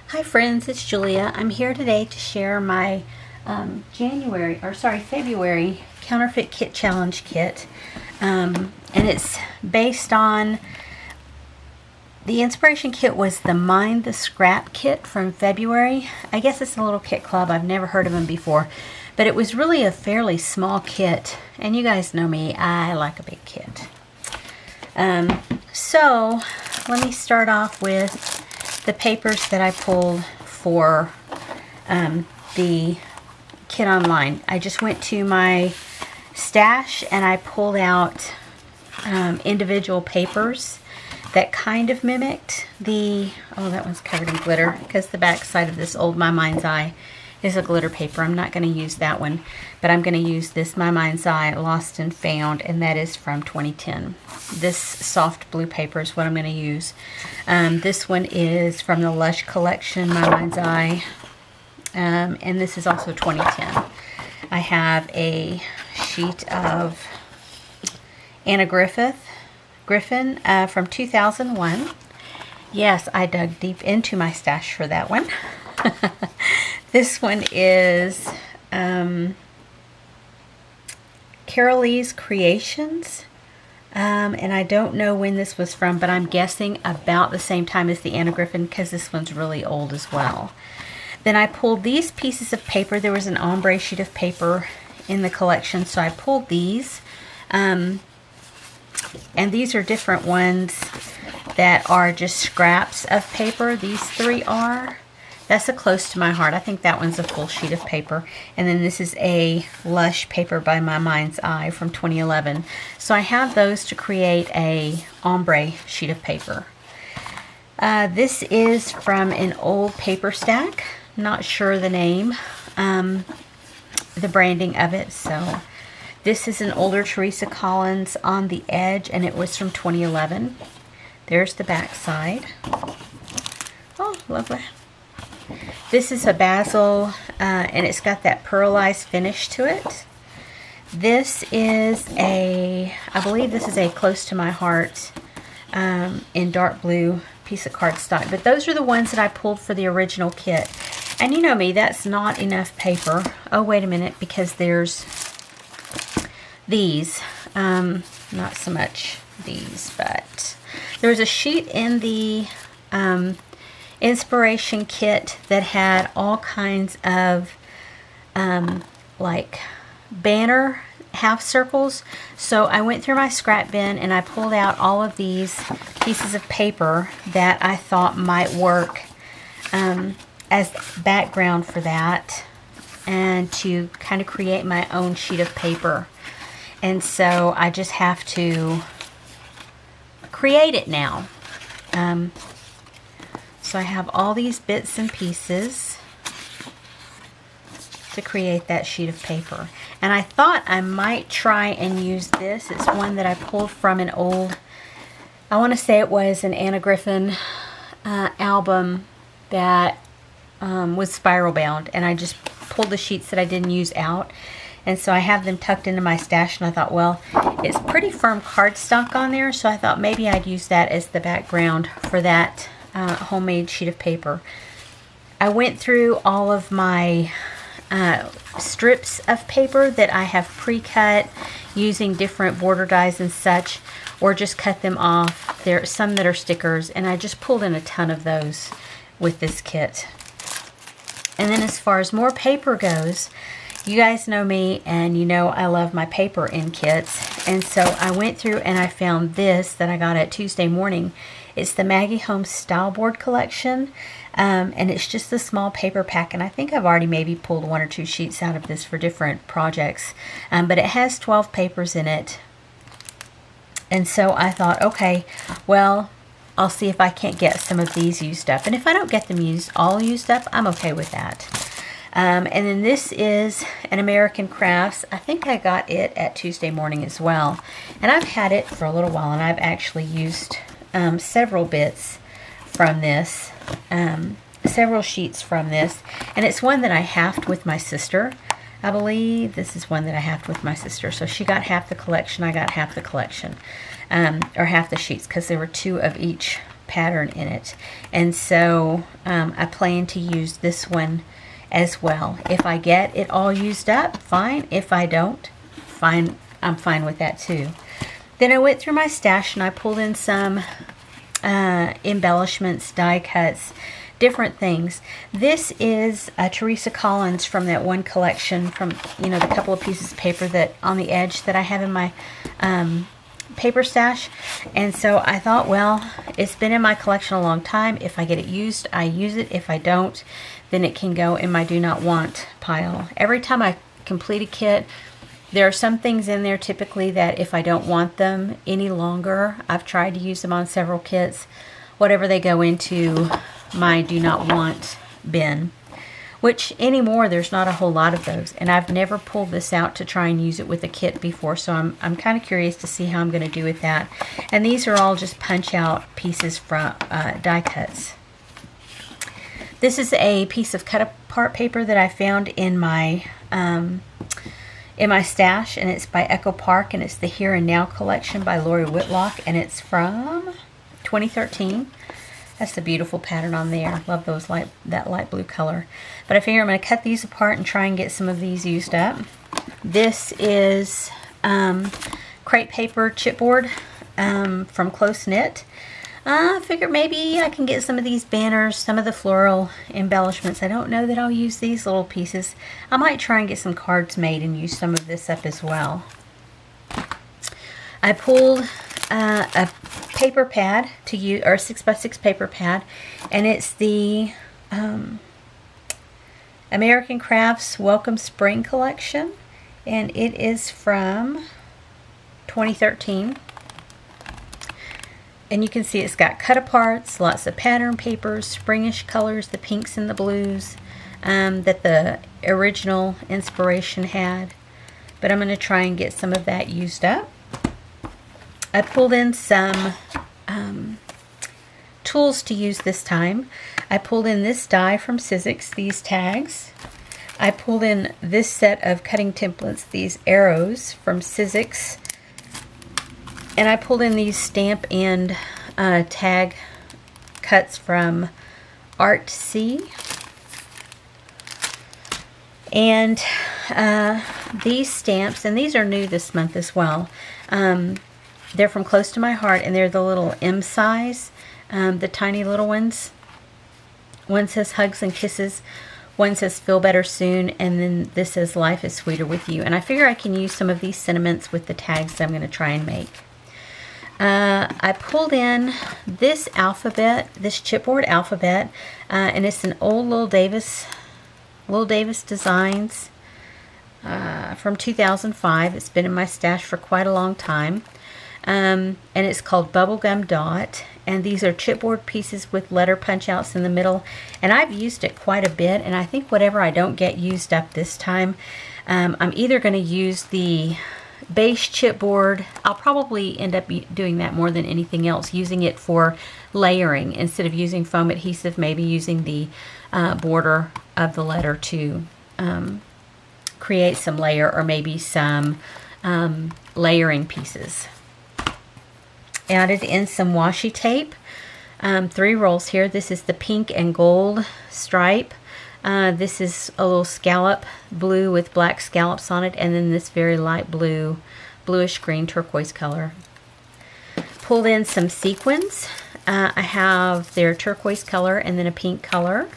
Hi friends, it's Julia. I'm here today to share my February Counterfeit Kit Challenge kit. And it's based on, the inspiration kit was the Mind the Scrap kit from February. I guess it's a little kit club. I've never heard of them before. But it was really a fairly small kit. And you guys know me, I like a big kit. So let me start off with the papers that I pulled for the kit online. I just went to my stash and I pulled out individual papers that kind of mimicked the, oh, that one's covered in glitter because the back side of this old My Mind's Eye is a glitter paper. I'm not going to use that one, but I'm going to use this My Mind's Eye Lost and Found, and that is from 2010. This soft blue paper is what I'm going to use. This one is from the Lush collection, My Mind's Eye, and this is also 2010. I have a sheet of Anna Griffin from 2001. Yes, I dug deep into my stash for that one. This one is Carolee's Creations, and I don't know when this was from, but I'm guessing about the same time as the Anna Griffin because this one's really old as well. Then I pulled these pieces of paper. There was an ombre sheet of paper in the collection, so I pulled these. And these are different ones that are just scraps of paper. These three are. That's a close to my heart. I think that one's a full sheet of paper. And then this is a Lush paper by My Mind's Eye from 2011. So I have those to create a ombre sheet of paper. This is from an old paper stack. Not sure the name, the branding of it. So this is an older Teresa Collins On the Edge, and it was from 2011. There's the back side. Oh, lovely. This is a basil, and it's got that pearlized finish to it. This is I believe this is a close to my heart in dark blue piece of cardstock. But those are the ones that I pulled for the original kit. And you know me, that's not enough paper. Oh, wait a minute, because there's these. Not so much these, but there's a sheet in the inspiration kit that had all kinds of like banner half circles. So I went through my scrap bin and I pulled out all of these pieces of paper that I thought might work as background for that, and to kind of create my own sheet of paper. And so I just have to create it now. So I have all these bits and pieces to create that sheet of paper. And I thought I might try and use this. It's one that I pulled from an old, I want to say it was an Anna Griffin album that was spiral bound. And I just pulled the sheets that I didn't use out. And so I have them tucked into my stash, and I thought, well, it's pretty firm cardstock on there, so I thought maybe I'd use that as the background for that homemade sheet of paper. I went through all of my strips of paper that I have pre-cut using different border dies and such, or just cut them off. There are some that are stickers, and I just pulled in a ton of those with this kit. And then as far as more paper goes, you guys know me, and you know I love my paper in kits. And so I went through and I found this that I got at Tuesday Morning. It's the Maggie Holmes Style Board collection, and it's just a small paper pack. And I think I've already maybe pulled one or two sheets out of this for different projects. But it has 12 papers in it. And so I thought, okay, well, I'll see if I can't get some of these used up. And if I don't get them all used up, I'm okay with that. And then this is an American Crafts. I think I got it at Tuesday Morning as well. And I've had it for a little while, and I've actually used several bits from this, several sheets from this. And it's one that I halved with my sister. I believe this is one that I halved with my sister. So she got half the collection, I got half the collection. Or half the sheets, because there were two of each pattern in it. And so I plan to use this one as well. If I get it all used up, fine. If I don't, fine. I'm fine with that too. Then I went through my stash and I pulled in some embellishments, die cuts, different things. This is Teresa Collins from that one collection from, you know, the couple of pieces of paper that on the edge that I have in my paper stash. And so I thought, well, it's been in my collection a long time. If I get it used, I use it. If I don't, then it can go in my do not want pile. Every time I complete a kit, there are some things in there typically that if I don't want them any longer, I've tried to use them on several kits, whatever, they go into my do not want bin, which anymore there's not a whole lot of those, and I've never pulled this out to try and use it with a kit before, so I'm kind of curious to see how I'm going to do with that. And these are all just punch out pieces from die cuts. This is a piece of cut apart paper that I found in my stash, and it's by Echo Park, and it's the Here and Now collection by Lori Whitlock, and it's from 2013. That's the beautiful pattern on there. Love those that light blue color. But I figure I'm going to cut these apart and try and get some of these used up. This is crepe paper chipboard from Close Knit. I figure maybe I can get some of these banners, some of the floral embellishments. I don't know that I'll use these little pieces. I might try and get some cards made and use some of this up as well. I pulled a paper pad to use, or a 6x6 paper pad, and it's the American Crafts Welcome Spring collection, and it is from 2013. And you can see it's got cut aparts, lots of pattern papers, springish colors, the pinks and the blues that the original inspiration had. But I'm going to try and get some of that used up. I pulled in some tools to use this time. I pulled in this die from Sizzix, these tags. I pulled in this set of cutting templates, these arrows from Sizzix. And I pulled in these stamp and tag cuts from Artsy. And these stamps, and these are new this month as well. They're from Close to My Heart, and they're the little M size, the tiny little ones. One says Hugs and Kisses. One says Feel Better Soon, and then this says Life is Sweeter with You. And I figure I can use some of these sentiments with the tags that I'm going to try and make. I pulled in this alphabet, this chipboard alphabet, and it's an old Lil Davis Designs from 2005. It's been in my stash for quite a long time, and it's called Bubblegum Dot. And these are chipboard pieces with letter punch outs in the middle, and I've used it quite a bit. And I think whatever I don't get used up this time, I'm either going to use the base chipboard. I'll probably end up doing that more than anything else, using it for layering instead of using foam adhesive, maybe using the border of the letter to create some layer, or maybe some layering pieces. Added in some washi tape, 3 rolls here. This is the pink and gold stripe. This is a little scallop blue with black scallops on it, and then this very light blue, bluish green turquoise color. Pulled in some sequins. I have their turquoise color and then a pink color.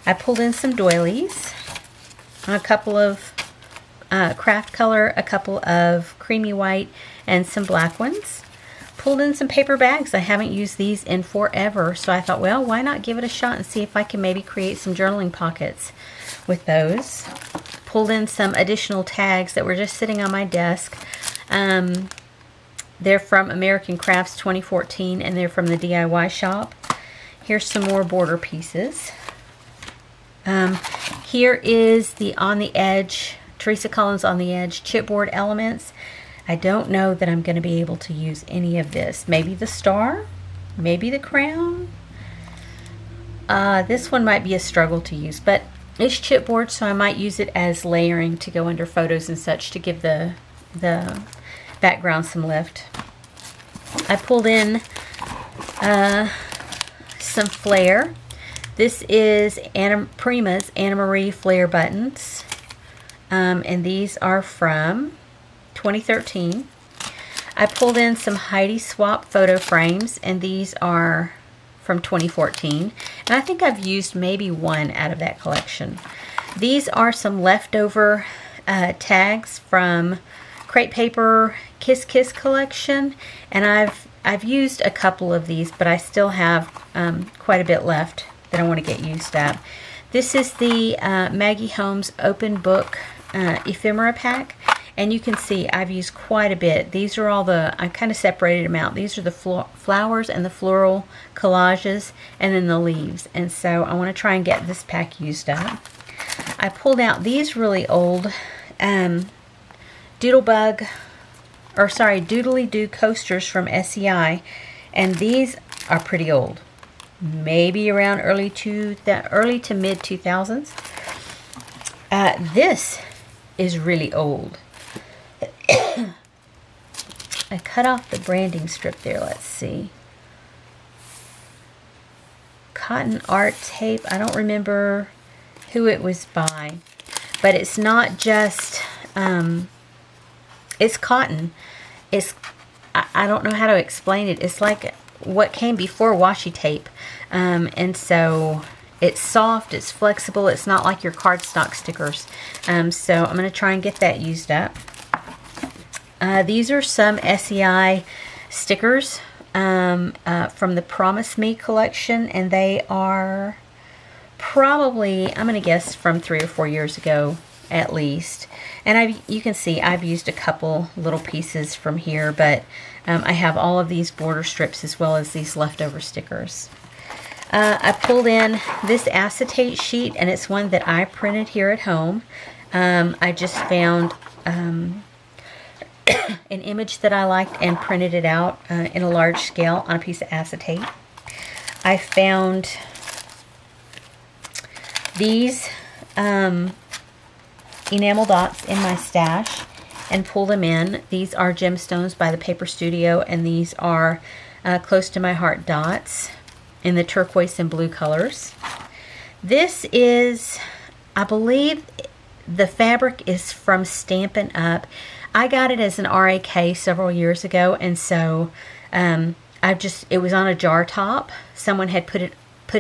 I pulled in some doilies, a couple of craft color, a couple of creamy white, and some black ones. Pulled in some paper bags. I haven't used these in forever, so I thought, well, why not give it a shot and see if I can maybe create some journaling pockets with those. Pulled in some additional tags that were just sitting on my desk. They're from American Crafts 2014, and they're from the DIY shop. Here's some more border pieces. Here is the On the Edge, Teresa Collins On the Edge chipboard elements. I don't know that I'm going to be able to use any of this. Maybe the star, maybe the crown. This one might be a struggle to use, but it's chipboard, so I might use it as layering to go under photos and such to give the background some lift. I pulled in Some flare. This is Prima's Anna Marie flare buttons. And these are from 2013. I pulled in some Heidi Swap photo frames, and these are from 2014. And I think I've used maybe one out of that collection. These are some leftover tags from Crate Paper Kiss Kiss collection, and I've used a couple of these, but I still have quite a bit left that I want to get used up. This is the Maggie Holmes Open Book ephemera pack, and you can see I've used quite a bit. These are all I kind of separated them out. These are the flowers and the floral collages, and then the leaves. And so I want to try and get this pack used up. I pulled out these really old Doodly Doo coasters from SEI, and these are pretty old. Maybe around early to mid 2000s. This is really old. I cut off the branding strip there. Let's see. Cotton Art tape. I don't remember who it was by, but it's not just it's cotton. I don't know how to explain it. It's like what came before washi tape, and so it's soft, it's flexible, it's not like your cardstock stickers. So I'm going to try and get that used up. These are some SEI stickers from the Promise Me collection, and they are probably, I'm going to guess, from 3 or 4 years ago at least. And you can see I've used a couple little pieces from here, but I have all of these border strips as well as these leftover stickers. I pulled in this acetate sheet, and it's one that I printed here at home. I just found an image that I liked and printed it out in a large scale on a piece of acetate. I found these enamel dots in my stash and pulled them in. These are Gemstones by the Paper Studio, and these are Close to My Heart dots in the turquoise and blue colors. This is, I believe the fabric is from Stampin' Up. I got it as an RAK several years ago, and so it was on a jar top. Someone had put it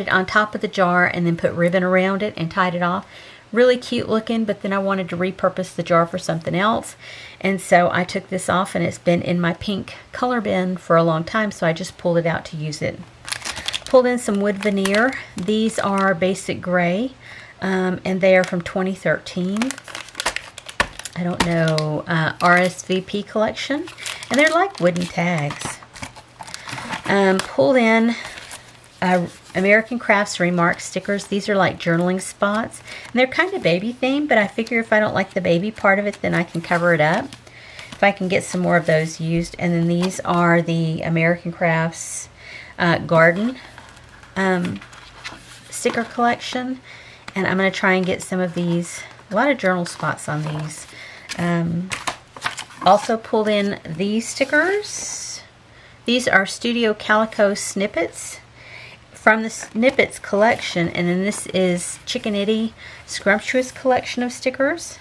on top of the jar and then put ribbon around it and tied it off. Really cute looking, but then I wanted to repurpose the jar for something else, and so I took this off, and it's been in my pink color bin for a long time, so I just pulled it out to use it. Pulled in some wood veneer. These are basic gray, and they are from 2013. I don't know, RSVP collection, and they're like wooden tags. Pulled in American Crafts Remark stickers. These are like journaling spots, and they're kind of baby themed, but I figure if I don't like the baby part of it, then I can cover it up if I can get some more of those used. And then these are the American Crafts Garden sticker collection, and I'm going to try and get some of these. A lot of journal spots on these. Also pulled in these stickers. These are Studio Calico Snippets from the Snippets collection, and then this is Chicken Itty Scrumptious collection of stickers.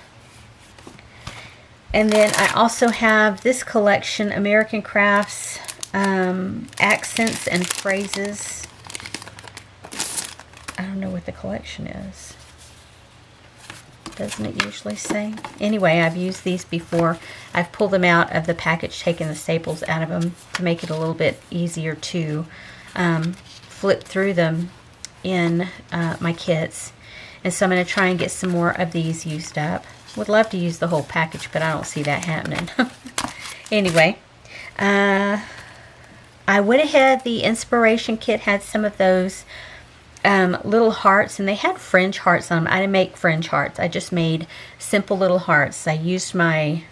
And then I also have this collection, American Crafts Accents and Phrases. I don't know what the collection is. Doesn't it usually say? Anyway, I've used these before. I've pulled them out of the package, taken the staples out of them to make it a little bit easier to flip through them in my kits. And so I'm going to try and get some more of these used up. Would love to use the whole package, but I don't see that happening. Anyway, I went ahead. The inspiration kit had some of those little hearts, and they had fringe hearts on them. I didn't make fringe hearts. I just made simple little hearts. I used my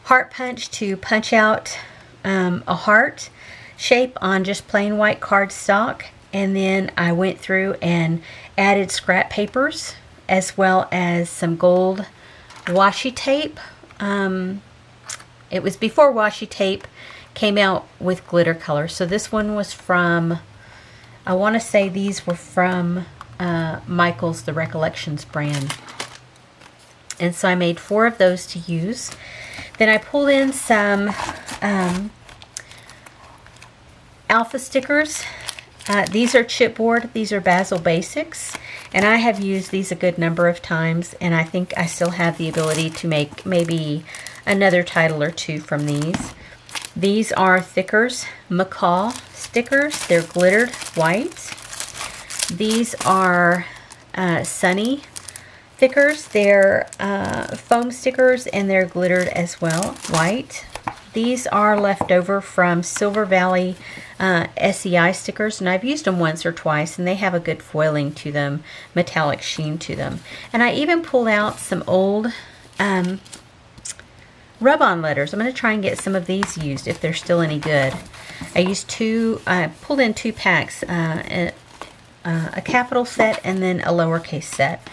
heart punch to punch out a heart shape on just plain white cardstock, and then I went through and added scrap papers as well as some gold washi tape. It was before washi tape came out with glitter colors. So this one was from, I want to say these were from Michael's, the Recollections brand. And so I made 4 of those to use. Then I pulled in some alpha stickers. These are chipboard. These are Basil Basics. And I have used these a good number of times. And I think I still have the ability to make maybe another title or 2 from these. These are Thickers Macaw stickers. They're glittered white. These are Sunny Thickers. They're foam stickers and they're glittered as well, white. These are leftover from Silver Valley SEI stickers, and I've used them once or twice, and they have a good foiling to them, metallic sheen to them. And I even pulled out some old rub-on letters. I'm going to try and get some of these used if they're still any good. I pulled in 2 packs, a capital set and then a lowercase set.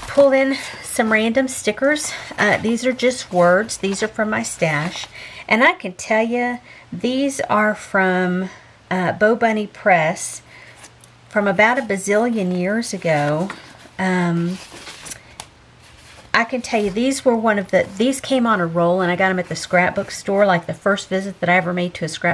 Pulled in some random stickers. These are just words. These are from my stash. And I can tell you, these are from Bo Bunny Press from about a bazillion years ago. I can tell you these were these came on a roll, and I got them at the scrapbook store, like the first visit that I ever made to a scrapbook